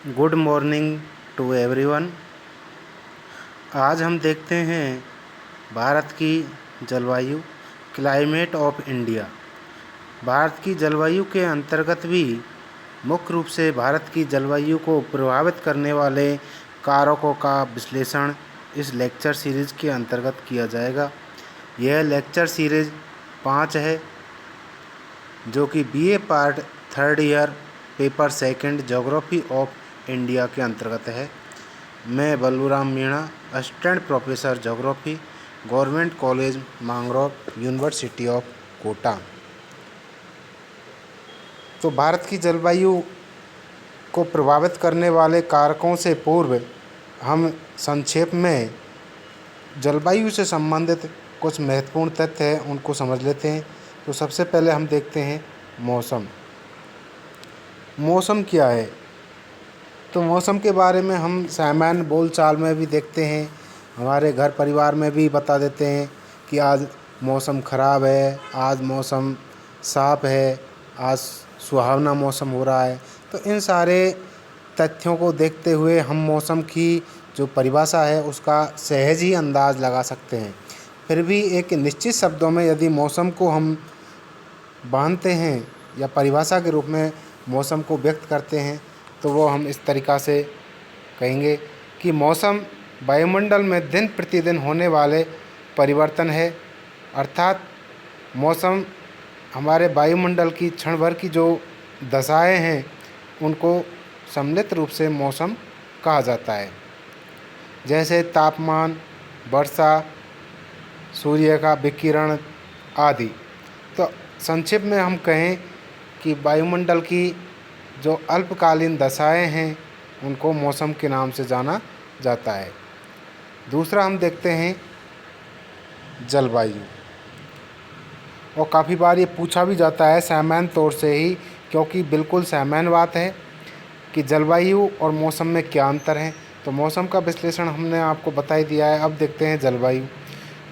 Good morning to everyone. आज हम देखते हैं भारत की जलवायु, क्लाइमेट ऑफ इंडिया। भारत की जलवायु के अंतर्गत भी मुख्य रूप से भारत की जलवायु को प्रभावित करने वाले कारकों का विश्लेषण इस लेक्चर सीरीज़ के अंतर्गत किया जाएगा। यह लेक्चर सीरीज़ 5 है, जो कि BA part 3rd year paper 2 geography of India के अंतर्गत है। मैं Balluram Meena, assistant professor geography, government college Mangrol, university of Kota. तो भारत की जलवायु को प्रभावित करने वाले कारकों से पूर्व हम संक्षेप में जलवायु से संबंधित कुछ महत्वपूर्ण तथ्य हैं, उनको समझ लेते हैं। तो सबसे पहले हम देखते हैं मौसम। मौसम क्या है? तो मौसम के बारे में हम सामान्य बोलचाल में भी देखते हैं, हमारे घर परिवार में भी बता देते हैं कि आज मौसम ख़राब है, आज मौसम साफ़ है, आज सुहावना मौसम हो रहा है। तो इन सारे तथ्यों को देखते हुए हम मौसम की जो परिभाषा है उसका सहज ही अंदाज़ लगा सकते हैं। फिर भी एक निश्चित शब्दों में यदि मौसम को हम बांधते हैं या परिभाषा के रूप में मौसम को व्यक्त करते हैं तो वो हम इस तरीक़ा से कहेंगे कि मौसम वायुमंडल में दिन प्रतिदिन होने वाले परिवर्तन है। अर्थात मौसम हमारे वायुमंडल की क्षण भर की जो दशाएं हैं उनको सम्मिलित रूप से मौसम कहा जाता है, जैसे तापमान, वर्षा, सूर्य का विकिरण आदि। तो संक्षेप में हम कहें कि वायुमंडल की जो अल्पकालीन दशाएं हैं उनको मौसम के नाम से जाना जाता है। दूसरा हम देखते हैं जलवायु, और काफ़ी बार ये पूछा भी जाता है सामान्य तौर से ही, क्योंकि बिल्कुल सामान्य बात है कि जलवायु और मौसम में क्या अंतर है। तो मौसम का विश्लेषण हमने आपको बता ही दिया है। अब देखते हैं जलवायु।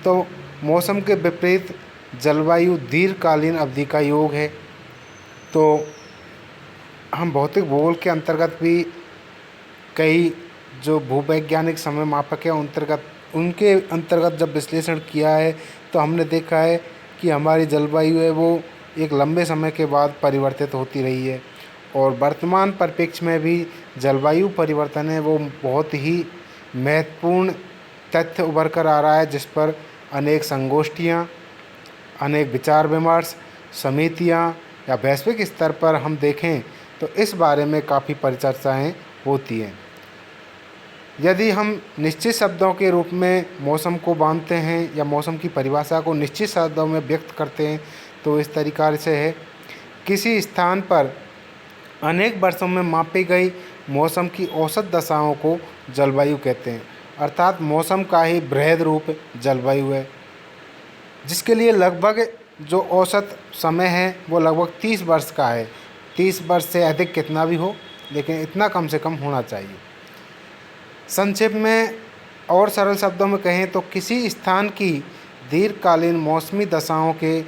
तो मौसम के विपरीत जलवायु दीर्घकालीन अवधि का योग है। तो हम भौतिक भूगोल के अंतर्गत भी कई जो भूवैज्ञानिक समय मापक है उनके अंतर्गत जब विश्लेषण किया है तो हमने देखा है कि हमारी जलवायु है वो एक लंबे समय के बाद परिवर्तित होती रही है, और वर्तमान परिप्रेक्ष्य में भी जलवायु परिवर्तन है वो बहुत ही महत्वपूर्ण तथ्य उभर कर आ रहा है, जिस पर अनेक संगोष्ठियाँ, अनेक विचार विमर्श, समितियाँ या वैश्विक स्तर पर हम देखें तो इस बारे में काफ़ी परिचर्चाएँ होती हैं। यदि हम निश्चित शब्दों के रूप में मौसम को बांधते हैं या मौसम की परिभाषा को निश्चित शब्दों में व्यक्त करते हैं तो इस तरीक़ा से है, किसी स्थान पर अनेक वर्षों में मापी गई मौसम की औसत दशाओं को जलवायु कहते हैं। अर्थात मौसम का ही बृहद रूप जलवायु है, जिसके लिए लगभग जो औसत समय है वो लगभग 30 वर्ष का है। 30 वर्ष से अधिक कितना भी हो, लेकिन इतना कम से कम होना चाहिए। संक्षेप में और सरल शब्दों में कहें तो किसी स्थान की दीर्घकालीन मौसमी दशाओं के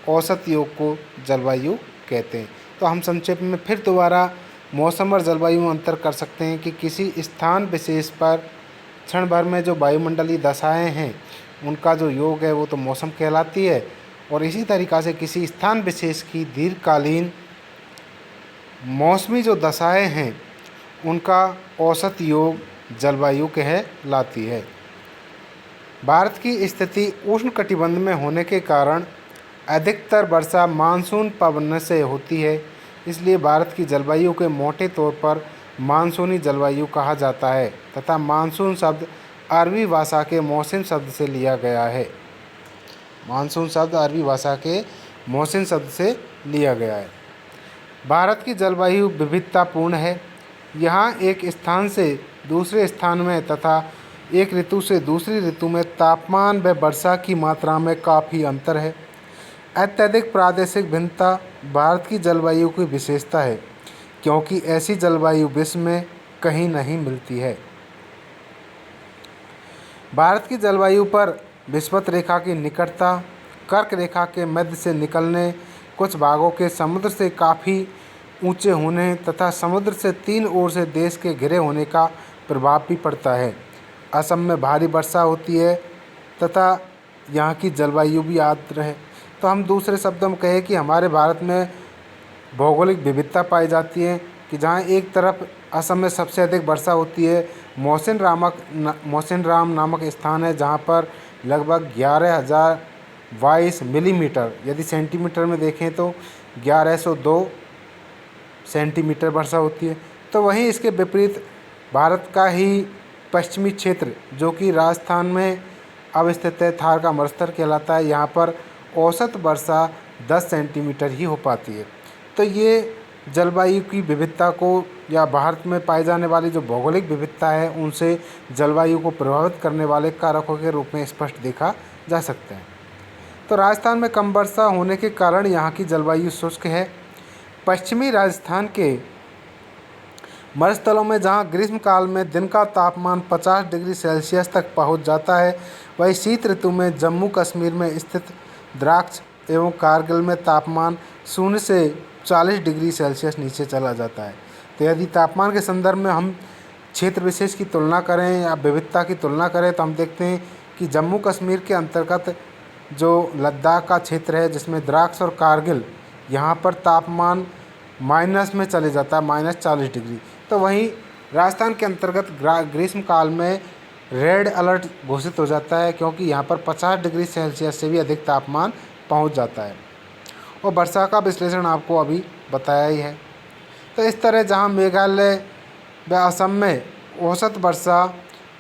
औसत योग को जलवायु कहते हैं। तो हम संक्षेप में फिर दोबारा मौसम और जलवायु में अंतर कर सकते हैं कि किसी स्थान विशेष पर क्षण भर में जो वायुमंडलीय दशाएं हैं उनका जो योग है वो तो मौसम कहलाती है, और इसी तरीक़ा से किसी स्थान विशेष की दीर्घकालीन मौसमी जो दशाएं हैं उनका औसत योग जलवायु कहलाती है। भारत की स्थिति उष्णकटिबंध में होने के कारण अधिकतर वर्षा मानसून पवन से होती है, इसलिए भारत की जलवायु के मोटे तौर पर मानसूनी जलवायु कहा जाता है, तथा मानसून शब्द अरबी भाषा के मौसम शब्द से लिया गया है। मानसून शब्द अरबी भाषा के मौसम शब्द से लिया गया है। भारत की जलवायु विविधतापूर्ण है। यहाँ एक स्थान से दूसरे स्थान में तथा एक ऋतु से दूसरी ऋतु में तापमान व वर्षा की मात्रा में काफ़ी अंतर है। अत्यधिक प्रादेशिक भिन्नता भारत की जलवायु की विशेषता है, क्योंकि ऐसी जलवायु विश्व में कहीं नहीं मिलती है। भारत की जलवायु पर विषुवत रेखा की निकटता, कर्क रेखा के मध्य से निकलने कुछ भागों के समुद्र से काफ़ी ऊंचे होने तथा समुद्र से 3 ओर से देश के घिरे होने का प्रभाव भी पड़ता है। असम में भारी वर्षा होती है तथा यहाँ की जलवायु भी आर्द्र है। तो हम दूसरे शब्दों में कहें कि हमारे भारत में भौगोलिक विविधता पाई जाती है कि जहाँ एक तरफ असम में सबसे अधिक वर्षा होती है। मौसिनराम नामक स्थान है जहाँ पर लगभग 11,022 मिलीमीटर, यदि सेंटीमीटर में देखें तो 1102 सेंटीमीटर वर्षा होती है। तो वहीं इसके विपरीत भारत का ही पश्चिमी क्षेत्र जो कि राजस्थान में अवस्थित है, थार का मरुस्थल कहलाता है, यहाँ पर औसत वर्षा 10 सेंटीमीटर ही हो पाती है। तो ये जलवायु की विविधता को या भारत में पाई जाने वाली जो भौगोलिक विविधता है उनसे जलवायु को प्रभावित करने वाले कारकों के रूप में स्पष्ट देखा जा सकता है। तो राजस्थान में कम वर्षा होने के कारण यहाँ की जलवायु शुष्क है। पश्चिमी राजस्थान के मरुस्थलों में जहाँ ग्रीष्मकाल में दिन का तापमान 50 डिग्री सेल्सियस तक पहुँच जाता है, वहीं शीत ऋतु में जम्मू कश्मीर में स्थित द्राक्ष एवं कारगिल में तापमान 0 से 40 डिग्री सेल्सियस नीचे चला जाता है। तो यदि तापमान के संदर्भ में हम क्षेत्र विशेष की तुलना करें या विविधता की तुलना करें तो हम देखते हैं कि जम्मू कश्मीर के अंतर्गत जो लद्दाख का क्षेत्र है जिसमें द्राक्ष और कारगिल, यहाँ पर तापमान माइनस में चले जाता है, -40 डिग्री। तो वहीं राजस्थान के अंतर्गत ग्रीष्मकाल में रेड अलर्ट घोषित हो जाता है क्योंकि यहाँ पर 50 डिग्री सेल्सियस से भी अधिक तापमान पहुँच जाता है। और वर्षा का विश्लेषण आपको अभी बताया ही है। तो इस तरह जहाँ मेघालय व असम में औसत वर्षा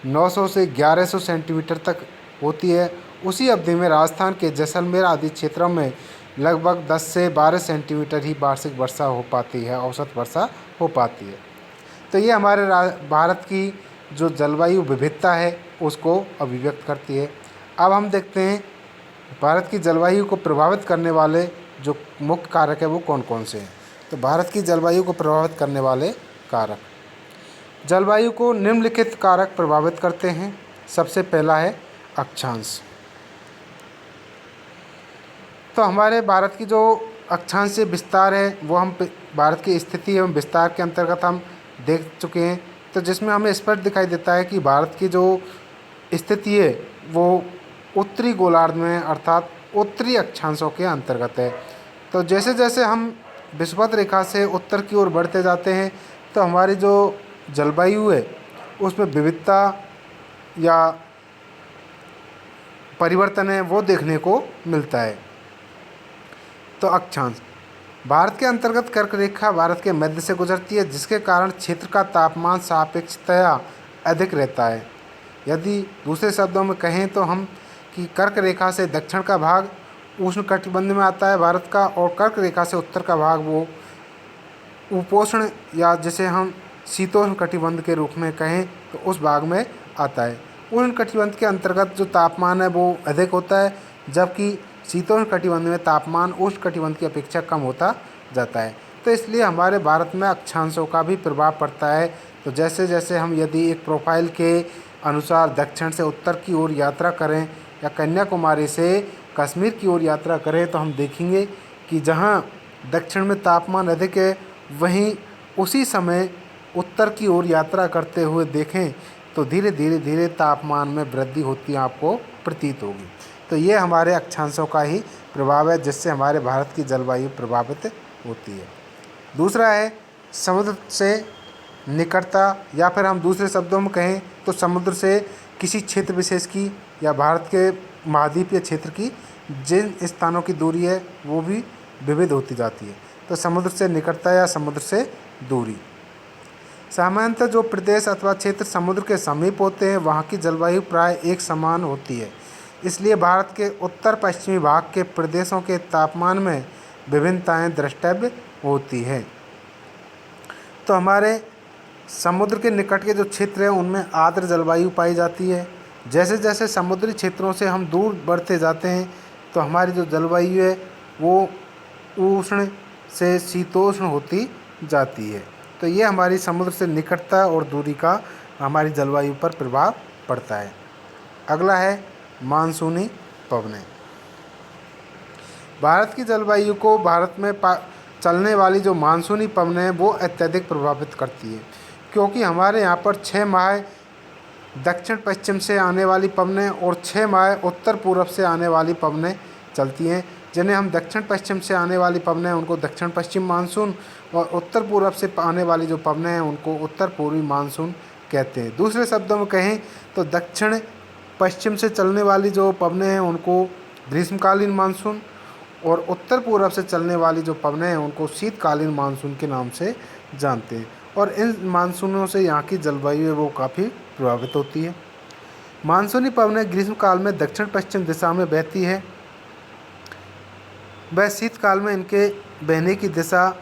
900 से 1100 सेंटीमीटर तक होती है, उसी अवधि में राजस्थान के जैसलमेर आदि क्षेत्रों में लगभग 10 से 12 सेंटीमीटर ही वार्षिक वर्षा हो पाती है, औसत वर्षा हो पाती है। तो ये हमारे भारत की जो जलवायु विविधता है उसको अभिव्यक्त करती है। अब हम देखते हैं भारत की जलवायु को प्रभावित करने वाले जो मुख्य कारक है वो कौन कौन से हैं। तो भारत की जलवायु को प्रभावित करने वाले कारक, जलवायु को निम्नलिखित कारक प्रभावित करते हैं। सबसे पहला है अक्षांश। तो हमारे भारत की जो अक्षांशीय विस्तार है वो हम भारत की स्थिति एवं विस्तार के अंतर्गत हम देख चुके हैं। तो जिसमें हमें स्पष्ट दिखाई देता है कि भारत की जो स्थिति है वो उत्तरी गोलार्ध में अर्थात उत्तरी अक्षांशों के अंतर्गत है। तो जैसे जैसे हम विषुवत रेखा से उत्तर की ओर बढ़ते जाते हैं तो हमारी जो जलवायु है उसमें विविधता या परिवर्तन है वो देखने को मिलता है। तो अक्षांश, भारत के अंतर्गत कर्क रेखा भारत के मध्य से गुजरती है जिसके कारण क्षेत्र का तापमान सापेक्षतया अधिक रहता है। यदि दूसरे शब्दों में कहें तो हम कि कर्क रेखा से दक्षिण का भाग उष्णकटिबंध में आता है भारत का, और कर्क रेखा से उत्तर का भाग वो उपोष्ण या जिसे हम शीतोष्ण कटिबंध के रूप में कहें तो उस भाग में आता है। उष्ण कटिबंध के अंतर्गत जो तापमान है वो अधिक होता है, जबकि शीतोष्ण कटिबंध में तापमान उष्ण कटिबंध की अपेक्षा कम होता जाता है। तो इसलिए हमारे भारत में अक्षांशों का भी प्रभाव पड़ता है। तो जैसे जैसे हम यदि एक प्रोफाइल के अनुसार दक्षिण से उत्तर की ओर यात्रा करें या कन्याकुमारी से कश्मीर की ओर यात्रा करें तो हम देखेंगे कि जहाँ दक्षिण में तापमान अधिक है वहीं उसी समय उत्तर की ओर यात्रा करते हुए देखें तो धीरे धीरे तापमान में वृद्धि होती आपको प्रतीत होगी। तो ये हमारे अक्षांशों का ही प्रभाव है जिससे हमारे भारत की जलवायु प्रभावित होती है। दूसरा है समुद्र से निकटता, या फिर हम दूसरे शब्दों में कहें तो समुद्र से किसी क्षेत्र विशेष की या भारत के महाद्वीपीय क्षेत्र की जिन स्थानों की दूरी है वो भी विविध होती जाती है। तो समुद्र से निकटता या समुद्र से दूरी, सामान्यतः जो प्रदेश अथवा क्षेत्र समुद्र के समीप होते हैं वहाँ की जलवायु प्राय एक समान होती है। इसलिए भारत के उत्तर पश्चिमी भाग के प्रदेशों के तापमान में विभिन्नताएं द्रष्टव्य होती हैं। तो हमारे समुद्र के निकट के जो क्षेत्र हैं उनमें आर्द्र जलवायु पाई जाती है। जैसे जैसे समुद्री क्षेत्रों से हम दूर बढ़ते जाते हैं तो हमारी जो जलवायु है वो उष्ण से शीतोष्ण होती जाती है। तो ये हमारी समुद्र से निकटता और दूरी का हमारी जलवायु पर प्रभाव पड़ता है। अगला है मानसूनी पवनें। भारत की जलवायु को भारत में चलने वाली जो मानसूनी पवनें हैं वो अत्यधिक प्रभावित करती है, क्योंकि हमारे यहाँ पर 6 माह दक्षिण पश्चिम से आने वाली पवनें और 6 माह उत्तर पूर्व से आने वाली पवनें चलती हैं, जिन्हें हम दक्षिण पश्चिम से आने वाली पवनें उनको दक्षिण पश्चिम मानसून और उत्तर पूर्व से आने वाली जो पवनें हैं उनको उत्तर पूर्वी मानसून कहते हैं। दूसरे शब्दों में कहें तो दक्षिण पश्चिम से चलने वाली जो पवनें हैं उनको ग्रीष्मकालीन मानसून और उत्तर पूर्व से चलने वाली जो पवनें हैं उनको शीतकालीन मानसून के नाम से जानते हैं। और इन मानसूनों से यहाँ की जलवायु है वो काफ़ी प्रभावित होती है। मानसूनी पवनें ग्रीष्मकाल में दक्षिण पश्चिम दिशा में बहती है, वह शीतकाल में इनके बहने की दिशा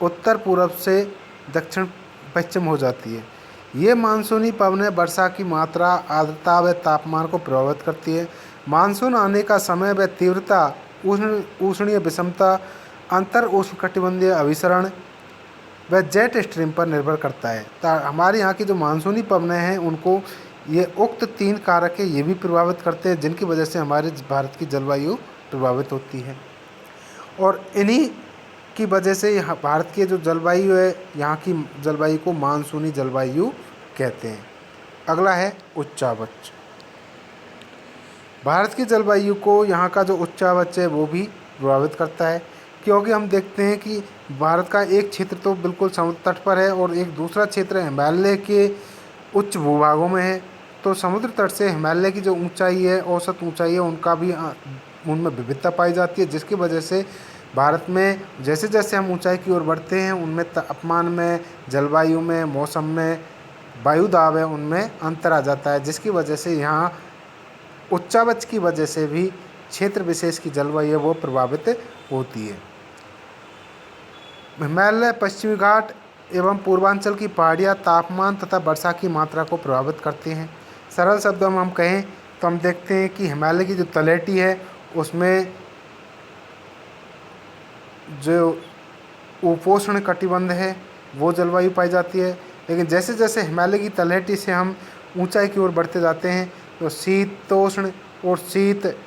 उत्तर पूर्व से दक्षिण पश्चिम हो जाती है। ये मानसूनी पवनें वर्षा की मात्रा, आर्द्रता व तापमान को प्रभावित करती है। मानसून आने का समय व तीव्रता उष्णीय विषमता, अंतर उष्णकटिबंधीय अभिसरण व जेट स्ट्रीम पर निर्भर करता है। हमारे यहाँ की जो मानसूनी पवनें हैं उनको ये उक्त 3 कारक है ये भी प्रभावित करते हैं, जिनकी वजह से हमारे भारत की जलवायु प्रभावित होती है। और इन्हीं की वजह से यहाँ भारत की जो जलवायु है, यहाँ की जलवायु को मानसूनी जलवायु कहते हैं। अगला है उच्चावच। भारत की जलवायु को यहाँ का जो उच्चावच है वो भी प्रभावित करता है, क्योंकि हम देखते हैं कि भारत का एक क्षेत्र तो बिल्कुल समुद्र तट पर है और एक दूसरा क्षेत्र हिमालय के उच्च भूभागों में है। तो समुद्र तट से हिमालय की जो ऊंचाई है, औसत ऊंचाई है, उनका भी उनमें विविधता पाई जाती है, जिसकी वजह से भारत में जैसे जैसे हम ऊंचाई की ओर बढ़ते हैं उनमें तापमान में, जलवायु में, मौसम में, वायु दाब है उनमें अंतर आ जाता है, जिसकी वजह से यहाँ उच्चावच की वजह से भी क्षेत्र विशेष की जलवायु है वो प्रभावित होती है। हिमालय, पश्चिमी घाट एवं पूर्वांचल की पहाड़ियाँ तापमान तथा वर्षा की मात्रा को प्रभावित करती हैं। सरल शब्दों में हम कहें तो हम देखते हैं कि हिमालय की जो तलहटी है उसमें जो उपोष्ण कटिबंध है वो जलवायु पाई जाती है, लेकिन जैसे जैसे हिमालय की तलहटी से हम ऊंचाई की ओर बढ़ते जाते हैं तो शीतोष्ण और शीत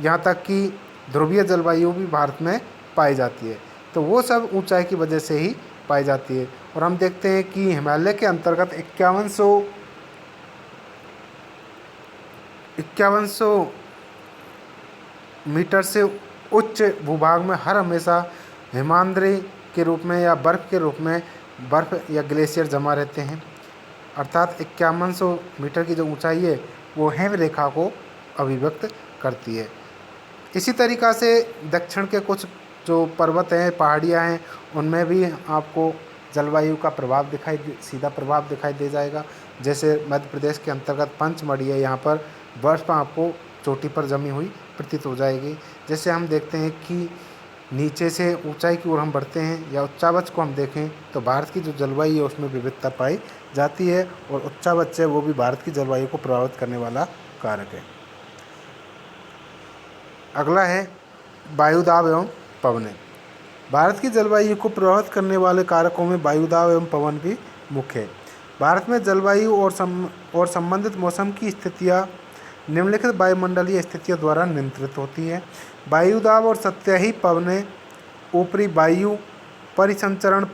यहाँ तक कि ध्रुवीय जलवायु भी भारत में पाई जाती है। तो वो सब ऊंचाई की वजह से ही पाई जाती है। और हम देखते हैं कि हिमालय के अंतर्गत 5100 मीटर से उच्च भूभाग में हर हमेशा हिमाद्री के रूप में या बर्फ़ के रूप में बर्फ़ या ग्लेशियर जमा रहते हैं। अर्थात 5100 मीटर की जो ऊंचाई है वो हिम रेखा को अभिव्यक्त करती है। इसी तरीक़ा से दक्षिण के कुछ जो पर्वत हैं, पहाड़ियाँ हैं, उनमें भी आपको जलवायु का प्रभाव सीधा प्रभाव दिखाई दे जाएगा। जैसे मध्य प्रदेश के अंतर्गत पंचमढ़ी है, यहाँ पर बर्फ़ आपको चोटी पर जमी हुई प्रतीत हो जाएगी। जैसे हम देखते हैं कि नीचे से ऊंचाई की ओर हम बढ़ते हैं या उच्चावच को हम देखें तो भारत की जो जलवायु है उसमें विविधता पाई जाती है, और उच्चावच है वो भी भारत की जलवायु को प्रभावित करने वाला कारक है। अगला है वायुदाब एवं पवनें। भारत की जलवायु को प्रभावित करने वाले कारकों में वायुदाब एवं पवन भी मुख्य है। भारत में जलवायु और संबंधित मौसम की स्थितियाँ निम्नलिखित वायुमंडलीय स्थितियों द्वारा नियंत्रित होती है। वायुदाब और सतही पवनें ऊपरी वायु परिसंचरण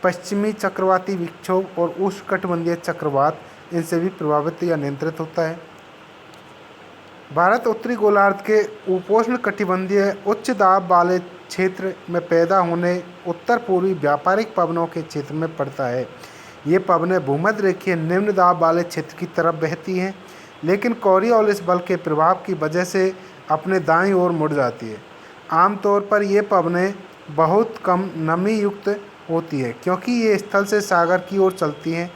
पश्चिमी चक्रवाती विक्षोभ और उष्णकटिबंधीय चक्रवात इनसे भी प्रभावित या नियंत्रित होता है। भारत उत्तरी गोलार्ध के उपोष्ण कटिबंधीय उच्च दाब वाले क्षेत्र में पैदा होने उत्तर पूर्वी व्यापारिक पवनों के क्षेत्र में पड़ता है। ये पवनें भूमध्य रेखीय निम्न दाब वाले क्षेत्र की तरफ बहती हैं, लेकिन कोरियोलिस बल के प्रभाव की वजह से अपने दाईं ओर मुड़ जाती है। आमतौर पर ये पवनें बहुत कम नमी युक्त होती है, क्योंकि ये स्थल से सागर की ओर चलती हैं,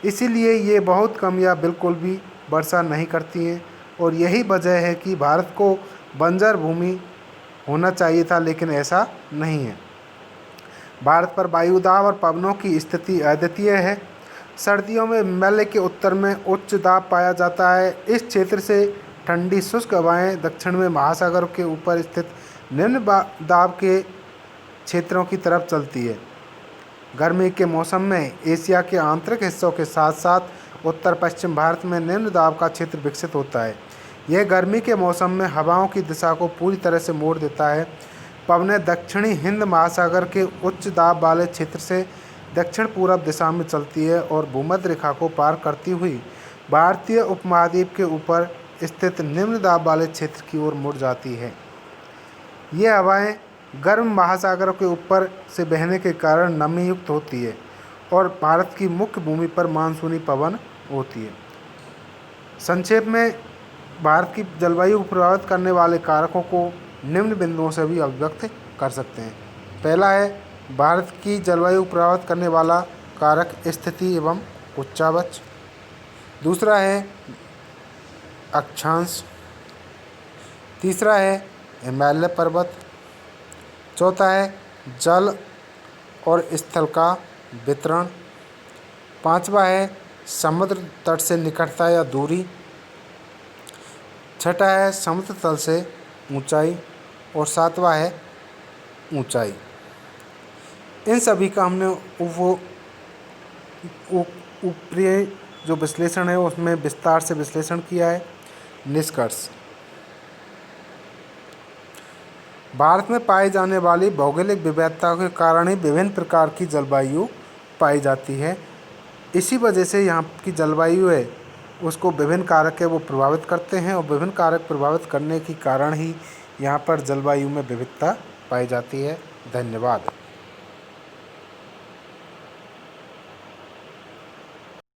इसीलिए ये बहुत कम या बिल्कुल भी वर्षा नहीं करती हैं। और यही वजह है कि भारत को बंजर भूमि होना चाहिए था, लेकिन ऐसा नहीं है। भारत पर वायुदाब और पवनों की स्थिति अद्वितीय है। सर्दियों में हिमालय के उत्तर में उच्च दाब पाया जाता है। इस क्षेत्र से ठंडी शुष्क हवाएं दक्षिण में महासागर के ऊपर स्थित निम्न दाब के क्षेत्रों की तरफ चलती है। गर्मी के मौसम में एशिया के आंतरिक हिस्सों के साथ साथ उत्तर पश्चिम भारत में निम्न दाब का क्षेत्र विकसित होता है। यह गर्मी के मौसम में हवाओं की दिशा को पूरी तरह से मोड़ देता है। पवनें दक्षिणी हिंद महासागर के उच्च दाब वाले क्षेत्र से दक्षिण पूरब दिशा में चलती है और भूमध्य रेखा को पार करती हुई भारतीय उपमहाद्वीप के ऊपर स्थित निम्न दाब वाले क्षेत्र की ओर मुड़ जाती है। ये हवाएं गर्म महासागरों के ऊपर से बहने के कारण नमी युक्त होती है और भारत की मुख्य भूमि पर मानसूनी पवन होती है। संक्षेप में भारत की जलवायु को प्रभावित करने वाले कारकों को निम्न बिंदुओं से भी अभिव्यक्त कर सकते हैं। पहला है भारत की जलवायु को प्रभावित करने वाला कारक स्थिति एवं उच्चावच। दूसरा है अक्षांश। तीसरा है हिमालय पर्वत। चौथा है जल और स्थल का वितरण। पांचवा है समुद्र तट से निकटता या दूरी। छठा है समुद्र तल से ऊंचाई और सातवां है ऊंचाई। इन सभी का हमने ऊपरी जो विश्लेषण है उसमें विस्तार से विश्लेषण किया है। निष्कर्ष: भारत में पाई जाने वाली भौगोलिक विविधता के कारण ही विभिन्न प्रकार की जलवायु पाई जाती है। इसी वजह से यहाँ की जलवायु है उसको विभिन्न कारक है वो प्रभावित करते हैं और विभिन्न कारक प्रभावित करने के कारण ही यहाँ पर जलवायु में विविधता पाई जाती है। धन्यवाद।